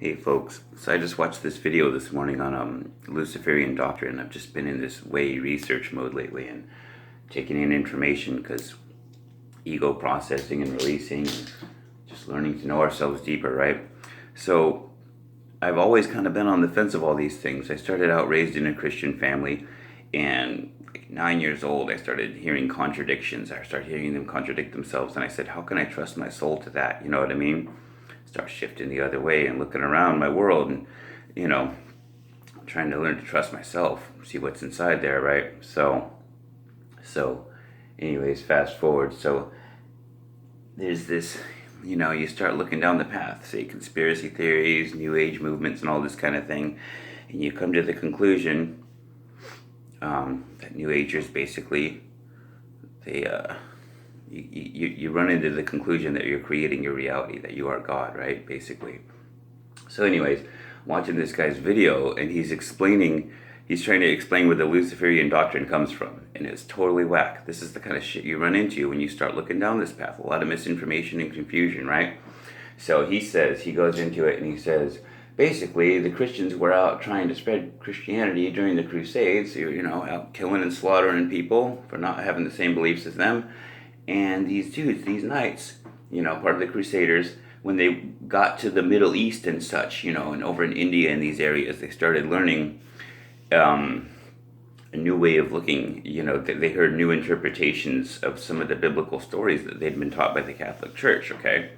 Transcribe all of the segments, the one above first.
Hey folks, so I just watched this video this morning on Luciferian doctrine. I've just been in this way research mode lately and taking in information because ego processing and releasing and just learning to know ourselves deeper, right? So I've always kind of been on the fence of all these things. I started out raised in a Christian family, and like 9 years old I started hearing contradictions. I started hearing them contradict themselves, and I said, how can I trust my soul to that? You know what I mean? Start shifting the other way and looking around my world and, you know, trying to learn to trust myself, see what's inside there, right? So anyways, fast forward. So there's this, you start looking down the path, say conspiracy theories, new age movements, and all this kind of thing, and you come to the conclusion that new agers basically, they, you run into the conclusion that you're creating your reality, that you are God, right? Basically. So anyways, watching this guy's video, and he's trying to explain where the Luciferian doctrine comes from, and it's totally whack. This is the kind of shit you run into when you start looking down this path. A lot of misinformation and confusion, right? So he goes into it, and he says, basically, the Christians were out trying to spread Christianity during the crusades, out killing and slaughtering people for not having the same beliefs as them. And these dudes, these knights, part of the Crusaders, when they got to the Middle East and such, and over in India and these areas, they started learning a new way of looking. They heard new interpretations of some of the biblical stories that they'd been taught by the Catholic Church, okay?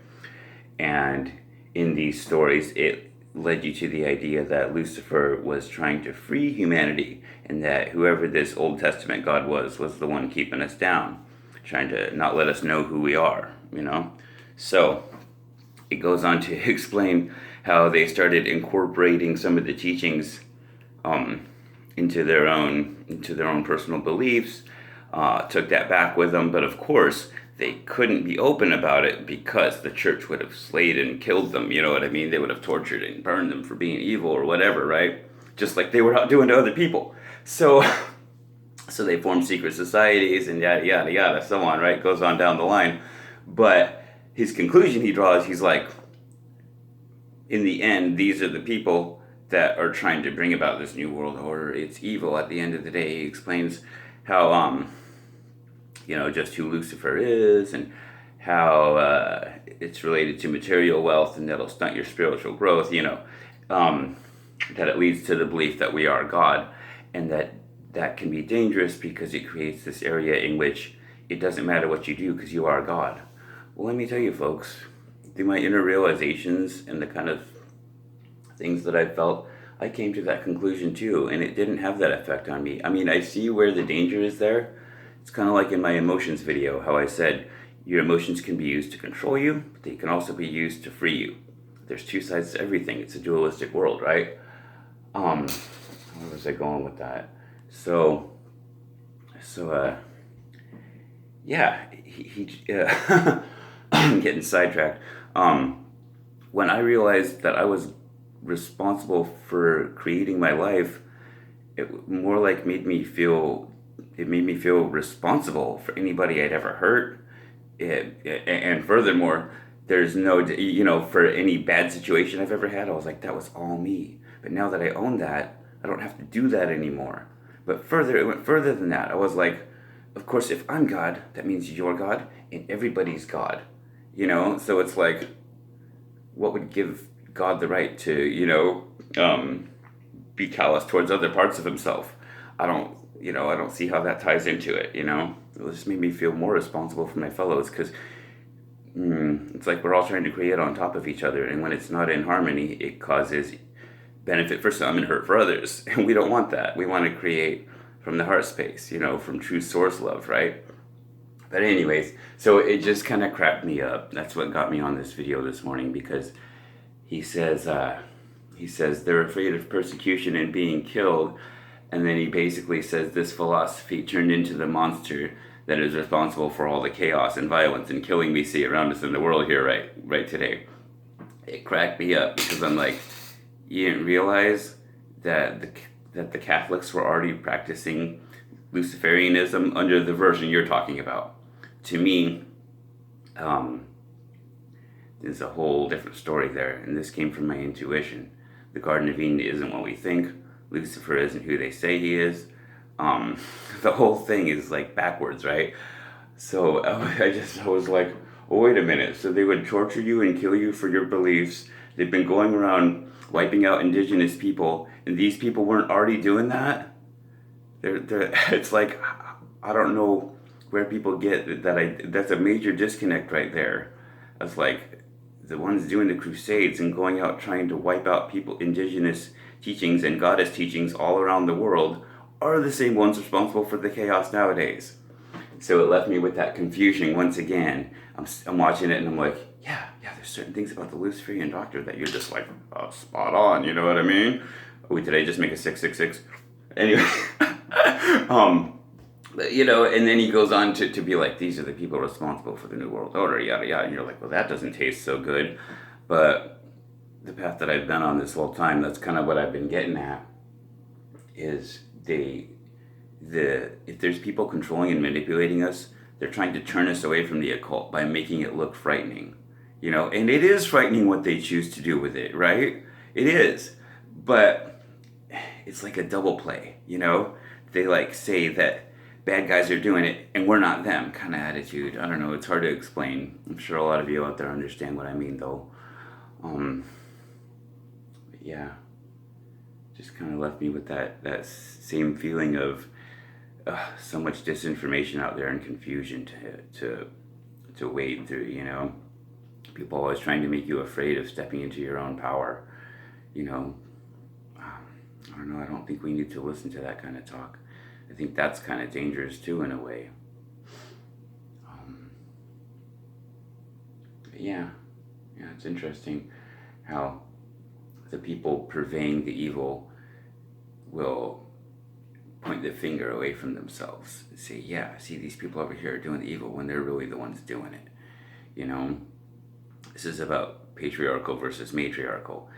And in these stories, it led you to the idea that Lucifer was trying to free humanity, and that whoever this Old Testament God was the one keeping us down, trying to not let us know who we are, So it goes on to explain how they started incorporating some of the teachings into their own personal beliefs, took that back with them, but of course they couldn't be open about it because the church would have slayed and killed them, you know what I mean? They would have tortured and burned them for being evil or whatever, right? Just like they were out doing to other people. So they formed secret societies and yada, yada, yada, so on, right? Goes on down the line. But his conclusion he draws, he's like, in the end, these are the people that are trying to bring about this new world order. It's evil at the end of the day. He explains how, just who Lucifer is, and how it's related to material wealth, and that'll stunt your spiritual growth, that it leads to the belief that we are God, and that can be dangerous because it creates this area in which it doesn't matter what you do because you are God. Well, let me tell you, folks, through my inner realizations and the kind of things that I felt, I came to that conclusion too, and it didn't have that effect on me. I mean, I see where the danger is there. It's kind of like in my emotions video, how I said, your emotions can be used to control you, but they can also be used to free you. There's two sides to everything. It's a dualistic world, right? Where was I going with that? Yeah, I'm getting sidetracked. When I realized that I was responsible for creating my life, it more like made me feel responsible for anybody I'd ever hurt. And furthermore, there's no, for any bad situation I've ever had, I was like, that was all me. But now that I own that, I don't have to do that anymore. But it went further than that. I was like, of course, if I'm God, that means you're God, and everybody's God. So it's like, what would give God the right to, be callous towards other parts of himself? I don't see how that ties into it, It just made me feel more responsible for my fellows, because it's like we're all trying to create on top of each other, and when it's not in harmony, it causes benefit for some and hurt for others, and we don't want that. We want to create from the heart space, from true source love, right? But anyways, so it just kind of cracked me up. That's what got me on this video this morning, because he says they're afraid of persecution and being killed, and then he basically says this philosophy turned into the monster that is responsible for all the chaos and violence and killing we see around us in the world here right today. It cracked me up because I'm like, you didn't realize that the Catholics were already practicing Luciferianism under the version you're talking about. To me, There's a whole different story there, and this came from my intuition. The Garden of Eden isn't what we think. Lucifer isn't who they say he is. Um, the whole thing is like backwards, right? So I was like, oh, wait a minute. So they would torture you and kill you for your beliefs. They've been going around wiping out indigenous people, and these people weren't already doing that? It's like, I don't know where people get that. That's a major disconnect right there. It's like the ones doing the crusades and going out trying to wipe out people, indigenous teachings and goddess teachings all around the world are the same ones responsible for the chaos nowadays. So it left me with that confusion once again. I'm watching it and I'm like, yeah, there's certain things about the Luciferian doctor that you're just like, oh, spot on, you know what I mean? Wait, did I just make a 666? Anyway, and then he goes on to be like, these are the people responsible for the New World Order, yada, yada. And you're like, well, that doesn't taste so good. But the path that I've been on this whole time, that's kind of what I've been getting at, is if there's people controlling and manipulating us, they're trying to turn us away from the occult by making it look frightening. And it is frightening what they choose to do with it, right? It is. But it's like a double play, They like say that bad guys are doing it and we're not them kind of attitude. I don't know, it's hard to explain. I'm sure a lot of you out there understand what I mean though. But yeah, just kind of left me with that same feeling of so much disinformation out there and confusion to wade through. People always trying to make you afraid of stepping into your own power. I don't know, I don't think we need to listen to that kind of talk. I think that's kind of dangerous too, in a way. But yeah, it's interesting how the people purveying the evil will point the finger away from themselves and say, yeah, see, these people over here are doing the evil when they're really the ones doing it. This is about patriarchal versus matriarchal.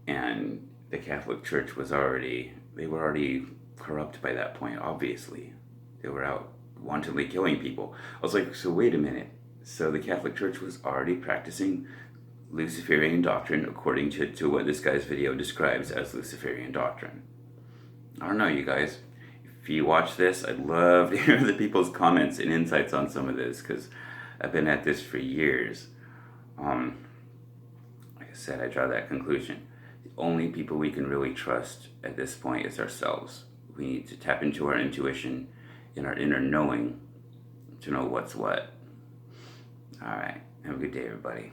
And the Catholic Church they were already corrupt by that point, obviously. They were out wantonly killing people. I was like, so wait a minute. So the Catholic Church was already practicing Luciferian doctrine according to what this guy's video describes as Luciferian doctrine. I don't know, you guys. If you watch this, I'd love to hear the people's comments and insights on some of this, because I've been at this for years. Like I said, I draw that conclusion. The only people we can really trust at this point is ourselves. We need to tap into our intuition and our inner knowing to know what's what. All right. Have a good day, everybody.